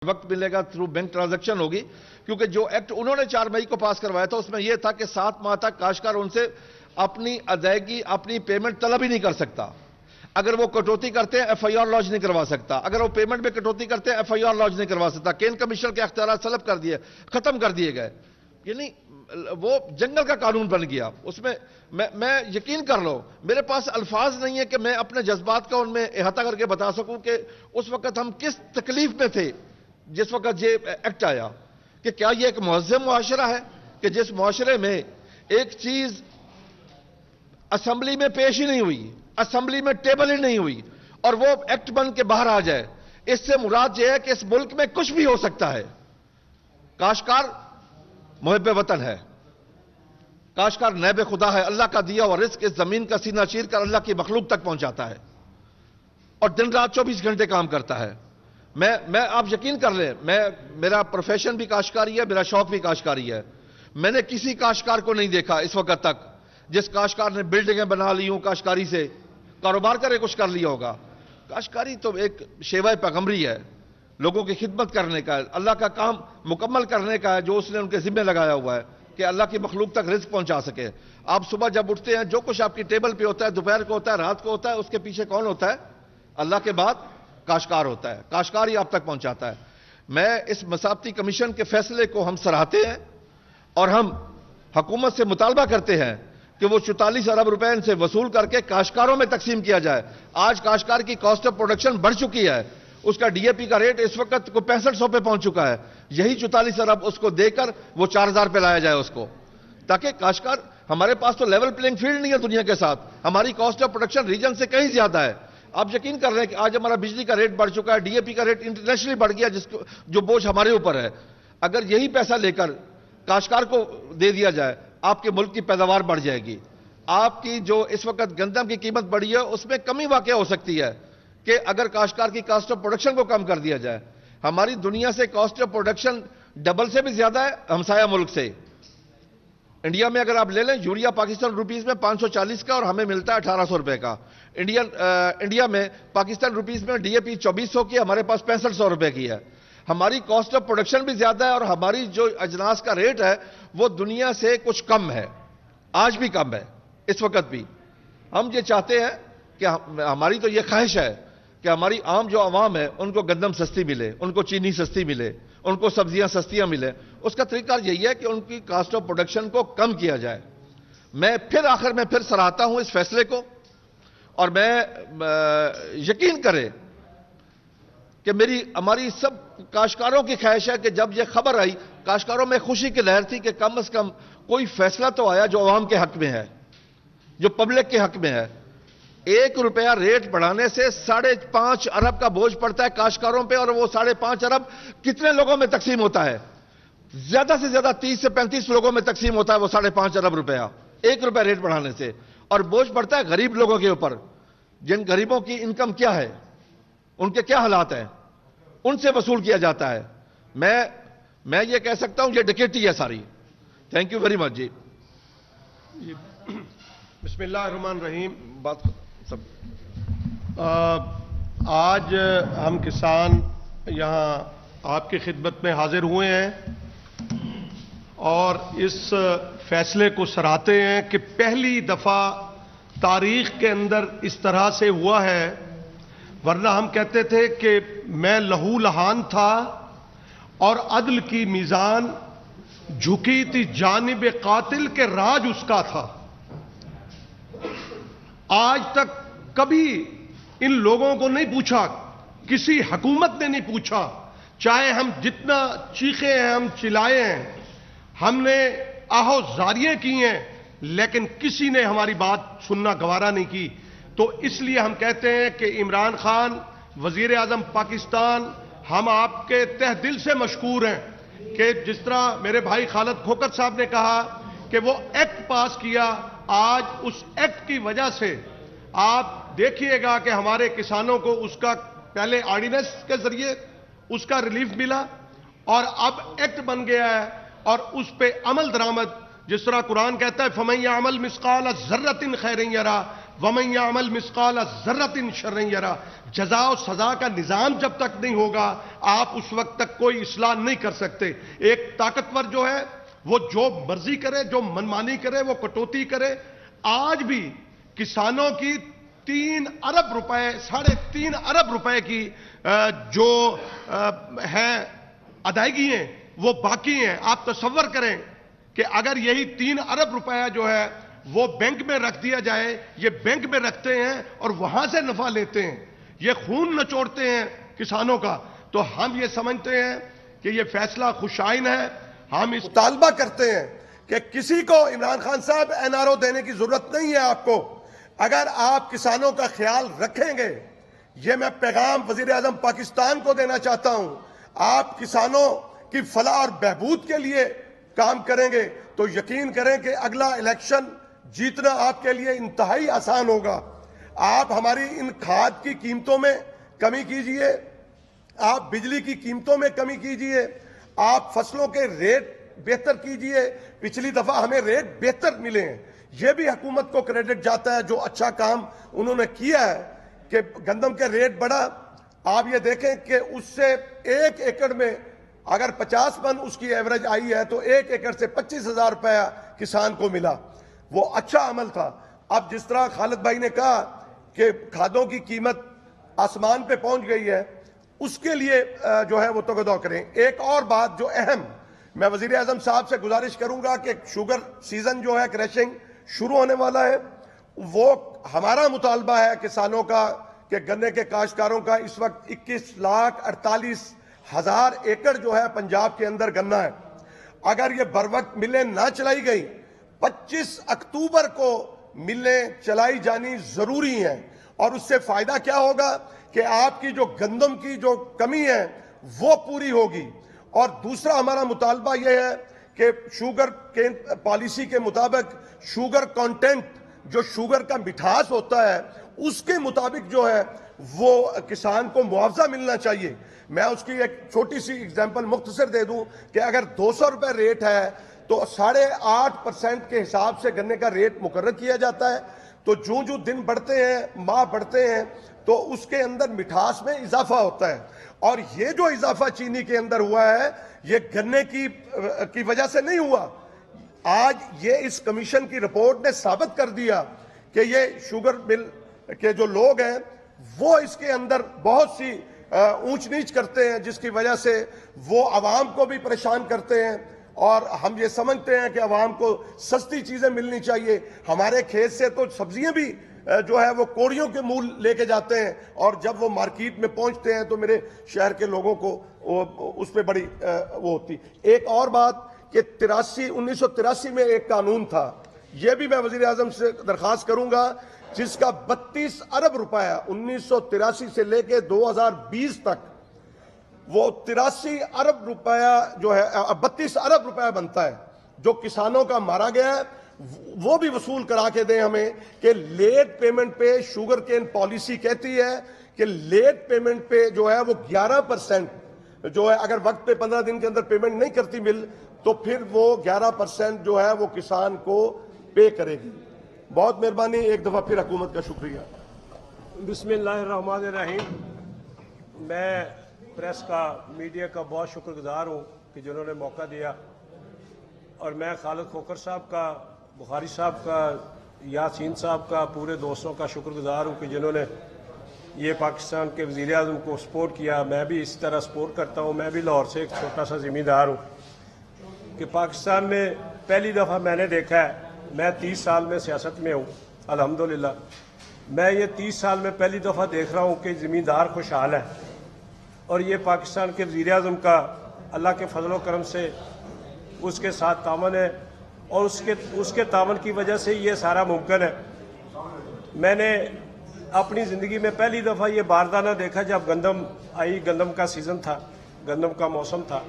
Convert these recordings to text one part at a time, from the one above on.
وقت ملے گا through bank transaction ہوگی، کیونکہ جو ایکٹ انہوں نے 4 مئی کو پاس کروایا تھا اس میں یہ تھا کہ 7 ماہ تک کاشتکار ان سے اپنی ادائیگی اپنی پیمنٹ طلب ہی نہیں کر سکتا۔ اگر وہ کٹوتی کرتے ہیں ایف آئی آر لانچ نہیں کروا سکتا، اگر وہ پیمنٹ میں کٹوتی کرتے ہیں ایف آئی آر لانچ نہیں کروا سکتا۔ کین کمیشن کے اختیارات سلب کر دیے، ختم کر دیے گئے، یعنی وہ جنگل کا قانون بن گیا۔ اس میں میں یقین کر لو میرے پاس الفاظ نہیں ہے کہ میں اپنے جذبات کا ان میں احاطہ کر کے بتا سکوں کہ اس وقت ہم کس تکلیف میں تھے جس وقت یہ ایکٹ آیا، کہ کیا یہ ایک مہذب معاشرہ ہے کہ جس معاشرے میں ایک چیز اسمبلی میں پیش ہی نہیں ہوئی، اسمبلی میں ٹیبل ہی نہیں ہوئی اور وہ ایکٹ بن کے باہر آ جائے۔ اس سے مراد یہ ہے کہ اس ملک میں کچھ بھی ہو سکتا ہے۔ کاشتکار محب وطن ہے، کاشتکار نیب خدا ہے، اللہ کا دیا ہوا رزق اس زمین کا سینہ چیر کر اللہ کی مخلوق تک پہنچاتا ہے اور دن رات 24 گھنٹے کام کرتا ہے۔ میں آپ یقین کر لیں، میرا پروفیشن بھی کاشتکاری ہے، میرا شوق بھی کاشتکاری ہے۔ میں نے کسی کاشتکار کو نہیں دیکھا اس وقت تک جس کاشتکار نے بلڈنگیں بنا لی ہوں کاشتکاری سے، کاروبار کرے کچھ کر لیا ہوگا۔ کاشتکاری تو ایک شیوہ پیغمبری ہے، لوگوں کی خدمت کرنے کا ہے، اللہ کا کام مکمل کرنے کا ہے جو اس نے ان کے ذمہ لگایا ہوا ہے کہ اللہ کی مخلوق تک رزق پہنچا سکے۔ آپ صبح جب اٹھتے ہیں جو کچھ آپ کی ٹیبل پہ ہوتا ہے، دوپہر کو ہوتا ہے، رات کو ہوتا ہے، اس کے پیچھے کون ہوتا ہے؟ اللہ کے بعد کاشتکار ہوتا ہے، کاشتکار ہی آپ تک پہنچاتا ہے۔ میں اس مسابقتی کمیشن کے فیصلے کو ہم سراہتے ہیں اور ہم حکومت سے مطالبہ کرتے ہیں کہ وہ 44 ارب روپے ان سے وصول کر کے کاشتکاروں میں تقسیم کیا جائے۔ آج کاشتکار کی کاسٹ آف پروڈکشن بڑھ چکی ہے، اس کا ڈی اے پی کا ریٹ اس وقت کو 6500 پہ پہنچ چکا ہے، یہی 44 ارب اس کو دے کر وہ 4000 پہ لایا جائے اس کو، تاکہ کاشتکار، ہمارے پاس تو لیول پلینگ فیلڈ نہیں ہے دنیا کے ساتھ، ہماری کاسٹ آف پروڈکشن ریجن سے کہیں زیادہ ہے۔ آپ یقین کر رہے ہیں کہ آج ہمارا بجلی کا ریٹ بڑھ چکا ہے، ڈی اے پی کا ریٹ انٹرنیشنلی بڑھ گیا، جو بوجھ ہمارے اوپر ہے۔ اگر یہی پیسہ لے کر کاشتکار کو دے دیا جائے، آپ کے ملک کی پیداوار بڑھ جائے گی۔ آپ کی جو اس وقت گندم کی قیمت بڑھی ہے اس میں کمی واقع ہو سکتی ہے کہ اگر کاشتکار کی کاسٹ آف پروڈکشن کو کم کر دیا جائے۔ ہماری دنیا سے کاسٹ آف پروڈکشن ڈبل سے بھی زیادہ ہے ہمسایہ ملک سے۔ انڈیا میں اگر آپ لے لیں، یوریا پاکستان روپیز میں 540 کا اور ہمیں ملتا ہے 1800 روپے کا۔ انڈیا میں پاکستان روپیز میں ڈی اے پی 2400 کی، ہمارے پاس 6500 روپے کی ہے۔ ہماری کاسٹ آف پروڈکشن بھی زیادہ ہے اور ہماری جو اجناس کا ریٹ ہے وہ دنیا سے کچھ کم ہے، آج بھی کم ہے، اس وقت بھی۔ ہم یہ چاہتے ہیں کہ ہماری تو یہ خواہش ہے کہ ہماری عام جو عوام ہے ان کو گندم سستی ملے، ان کو چینی سستی ملے، ان کو سبزیاں سستیاں ملے۔ اس کا طریقہ یہی ہے کہ ان کی کاسٹ آف پروڈکشن کو کم کیا جائے۔ میں آخر میں پھر سراہتا ہوں اس فیصلے کو، اور میں یقین کرے کہ ہماری سب کاشتکاروں کی خواہش ہے کہ جب یہ خبر آئی، کاشتکاروں میں خوشی کی لہر تھی کہ کم از کم کوئی فیصلہ تو آیا جو عوام کے حق میں ہے، جو پبلک کے حق میں ہے۔ 1 روپیہ ریٹ بڑھانے سے 5.5 ارب کا بوجھ پڑتا ہے کاشتکاروں پہ، اور وہ 5.5 ارب کتنے لوگوں میں تقسیم ہوتا ہے؟ زیادہ سے زیادہ 30 سے 35 لوگوں میں تقسیم ہوتا ہے وہ 5.5 ارب روپیہ 1 روپیہ ریٹ بڑھانے سے، اور بوجھ پڑتا ہے غریب لوگوں کے اوپر، جن غریبوں کی انکم کیا ہے، ان کے کیا حالات ہیں، ان سے وصول کیا جاتا ہے۔ میں یہ کہہ سکتا ہوں یہ ڈکیٹی ہے ساری۔ تھینک یو ویری مچ جی۔ بسم اللہ الرحمن الرحیم۔ بات سب آج ہم کسان یہاں آپ کی خدمت میں حاضر ہوئے ہیں اور اس فیصلے کو سراہتے ہیں کہ پہلی دفعہ تاریخ کے اندر اس طرح سے ہوا ہے، ورنہ ہم کہتے تھے کہ میں لہو لہان تھا اور عدل کی میزان جھکی تھی جانب قاتل کے راج اس کا تھا۔ آج تک کبھی ان لوگوں کو نہیں پوچھا، کسی حکومت نے نہیں پوچھا، چاہے ہم جتنا چیخے ہیں، ہم چلائے ہیں، ہم نے آہو زاریاں کی ہیں، لیکن کسی نے ہماری بات سننا گوارا نہیں کی۔ تو اس لیے ہم کہتے ہیں کہ عمران خان وزیر اعظم پاکستان، ہم آپ کے تہ دل سے مشکور ہیں کہ جس طرح میرے بھائی خالد کھوکر صاحب نے کہا کہ وہ ایکٹ پاس کیا، آج اس ایکٹ کی وجہ سے آپ دیکھیے گا کہ ہمارے کسانوں کو اس کا پہلے آرڈیننس کے ذریعے اس کا ریلیف ملا اور اب ایکٹ بن گیا ہے اور اس پہ عمل درآمد، جس طرح قرآن کہتا ہے فَمَن يَعْمَلْ مِثْقَالَ ذَرَّةٍ خَيْرًا يَرَهُ، وَمَن يَعْمَلْ مِثْقَالَ ذَرَّةٍ شَرًّا يَرَهُ. جزا و سزا کا نظام جب تک نہیں ہوگا آپ اس وقت تک کوئی اصلاح نہیں کر سکتے. ایک طاقتور جو ہے وہ جو مرضی کرے, جو منمانی کرے, وہ کٹوتی کرے. آج بھی کسانوں کی 3 ارب روپے 3.5 ارب روپے کی جو ہے ادائیگی ہیں وہ باقی ہیں. آپ تصور کریں کہ اگر یہی 3 ارب روپیہ جو ہے وہ بینک میں رکھ دیا جائے, یہ بینک میں رکھتے ہیں اور وہاں سے نفع لیتے ہیں, یہ خون نچوڑتے ہیں کسانوں کا, تو ہم یہ سمجھتے ہیں کہ یہ فیصلہ خوشائن ہے. ہم اس مطالبہ کرتے ہیں کہ کسی کو عمران خان صاحب NRO دینے کی ضرورت نہیں ہے آپ کو. اگر آپ کسانوں کا خیال رکھیں گے, یہ میں پیغام وزیر اعظم پاکستان کو دینا چاہتا ہوں, آپ کسانوں کی فلاح اور بہبود کے لیے کام کریں گے تو یقین کریں کہ اگلا الیکشن جیتنا آپ کے لیے انتہائی آسان ہوگا. آپ ہماری ان کھاد کی قیمتوں میں کمی کیجئے, آپ بجلی کی قیمتوں میں کمی کیجئے, آپ فصلوں کے ریٹ بہتر کیجئے. پچھلی دفعہ ہمیں ریٹ بہتر ملے ہیں, یہ بھی حکومت کو کریڈٹ جاتا ہے جو اچھا کام انہوں نے کیا ہے کہ گندم کے ریٹ بڑھا. آپ یہ دیکھیں کہ اس سے 1 ایکڑ میں اگر 50 من اس کی ایوریج آئی ہے تو 1 ایکڑ سے 25,000 روپیہ کسان کو ملا, وہ اچھا عمل تھا. اب جس طرح خالد بھائی نے کہا کہ کھادوں کی قیمت آسمان پہ پہنچ گئی ہے, اس کے لیے جو ہے وہ تگدو کریں. ایک اور بات جو اہم, میں وزیر اعظم صاحب سے گزارش کروں گا کہ شوگر سیزن جو ہے کریشنگ شروع ہونے والا ہے, وہ ہمارا مطالبہ ہے کسانوں کا کہ گنے کے کاشتکاروں کا اس وقت 21,48,000 ایکڑ جو ہے پنجاب کے اندر گنا ہے. اگر یہ بر وقت ملیں نہ چلائی گئی, 25 اکتوبر کو ملیں چلائی جانی ضروری ہیں, اور اس سے فائدہ کیا ہوگا کہ آپ کی جو گندم کی جو کمی ہے وہ پوری ہوگی. اور دوسرا ہمارا مطالبہ یہ ہے کہ شوگر کین پالیسی کے مطابق شوگر کانٹینٹ, جو شوگر کا مٹھاس ہوتا ہے, اس کے مطابق جو ہے وہ کسان کو معاوضہ ملنا چاہیے. میں اس کی ایک چھوٹی سی اگزامپل مختصر دے دوں کہ اگر 200 روپے ریٹ ہے تو 8.5% کے حساب سے گنے کا ریٹ مقرر کیا جاتا ہے. تو جو دن بڑھتے ہیں, ماہ بڑھتے ہیں, تو اس کے اندر مٹھاس میں اضافہ ہوتا ہے. اور یہ جو اضافہ چینی کے اندر ہوا ہے یہ گنے کی وجہ سے نہیں ہوا. آج یہ اس کمیشن کی رپورٹ نے ثابت کر دیا کہ یہ شوگر مل کے جو لوگ ہیں وہ اس کے اندر بہت سی اونچ نیچ کرتے ہیں, جس کی وجہ سے وہ عوام کو بھی پریشان کرتے ہیں. اور ہم یہ سمجھتے ہیں کہ عوام کو سستی چیزیں ملنی چاہیے. ہمارے کھیت سے تو سبزیاں بھی جو ہے وہ کوڑیوں کے مول لے کے جاتے ہیں, اور جب وہ مارکیٹ میں پہنچتے ہیں تو میرے شہر کے لوگوں کو اس پہ بڑی وہ ہوتی. ایک اور بات کہ 1983 میں ایک قانون تھا, یہ بھی میں وزیر اعظم سے درخواست کروں گا, جس کا 32 ارب روپیہ 1983 سے لے کے 2020 تک وہ 83 ارب روپیہ جو ہے 32 ارب روپیہ بنتا ہے, جو کسانوں کا مارا گیا ہے وہ بھی وصول کرا کے دیں ہمیں. کہ لیٹ پیمنٹ پہ شوگر کین پالیسی کہتی ہے کہ لیٹ پیمنٹ پہ جو ہے وہ 11% جو ہے, اگر وقت پہ 15 دن کے اندر پیمنٹ نہیں کرتی مل تو پھر وہ 11% جو ہے وہ کسان کو پے کرے گی. بہت مہربانی, ایک دفعہ پھر حکومت کا شکریہ. بسم اللہ الرحمن الرحیم. میں پریس کا, میڈیا کا بہت شکر گزار ہوں کہ جنہوں نے موقع دیا, اور میں خالد کھوکھر صاحب کا, بخاری صاحب کا, یاسین صاحب کا, پورے دوستوں کا شکر گزار ہوں کہ جنہوں نے یہ پاکستان کے وزیر اعظم کو سپورٹ کیا. میں بھی اس طرح سپورٹ کرتا ہوں. میں بھی لاہور سے ایک چھوٹا سا زمیندار ہوں کہ پاکستان میں پہلی دفعہ میں نے دیکھا ہے, میں 30 سال میں سیاست میں ہوں الحمدللہ, میں یہ 30 سال میں پہلی دفعہ دیکھ رہا ہوں کہ زمیندار خوشحال ہے. اور یہ پاکستان کے وزیر اعظم کا اللہ کے فضل و کرم سے اس کے ساتھ تعاون ہے, اور اس کے تعاون کی وجہ سے یہ سارا ممکن ہے. میں نے اپنی زندگی میں پہلی دفعہ یہ باردانہ دیکھا جب گندم آئی, گندم کا سیزن تھا, گندم کا موسم تھا.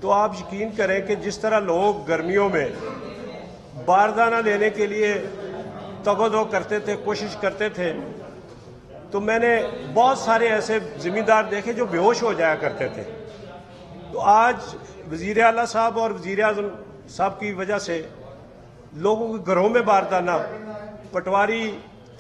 تو آپ یقین کریں کہ جس طرح لوگ گرمیوں میں باردانہ لینے کے لیے تگودو کرتے تھے, کوشش کرتے تھے, تو میں نے بہت سارے ایسے زمیندار دیکھے جو بے ہوش ہو جایا کرتے تھے. تو آج وزیر اعلیٰ صاحب اور وزیر اعظم صاحب کی وجہ سے لوگوں کے گھروں میں باردانہ, پٹواری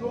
2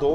2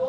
2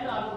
NRO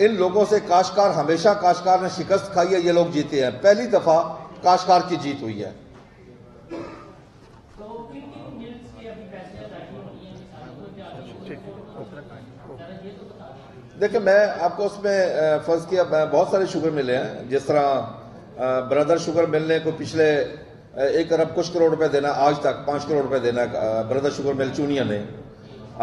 ان لوگوں سے کاشتکار، ہمیشہ کاشتکار نے شکست کھائی ہے، یہ لوگ جیتے ہیں، پہلی دفعہ کاشتکار کی جیت ہوئی ہے۔ تو کن کن ملز کے ابھی پیسے ادائیگی ہونی ہے کسانوں کو، یہ تو بتا دیں۔ دیکھیں میں آپ کو اس میں فرض کیا بہت سارے شوگر ملے ہیں، جس طرح برادر شوگر مل نے کو پچھلے 1 ارب کچھ کروڑ روپے دینا، آج تک 5 کروڑ روپے دینا برادر شوگر مل چونیا نے۔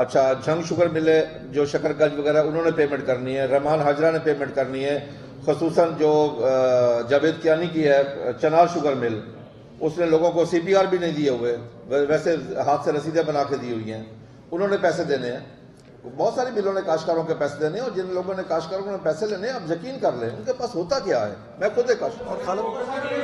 اچھا جھنگ شوگر ملے جو شکر گنج وغیرہ انہوں نے پیمنٹ کرنی ہے، رحمان حاجرہ نے پیمنٹ کرنی ہے، خصوصاً جو جاوید کیانی کی ہے چنار شوگر مل، اس نے لوگوں کو CPR بھی نہیں دیے ہوئے، ویسے ہاتھ سے رسیدیں بنا کے دی ہوئی ہیں، انہوں نے پیسے دینے ہیں۔ بہت ساری ملوں نے کاشتکاروں کے پیسے دینے ہیں، اور جن لوگوں نے کاشتکاروں نے پیسے لینے ہیں آپ یقین کر لیں ان کے پاس ہوتا کیا ہے۔ میں خود ایک کاشتکار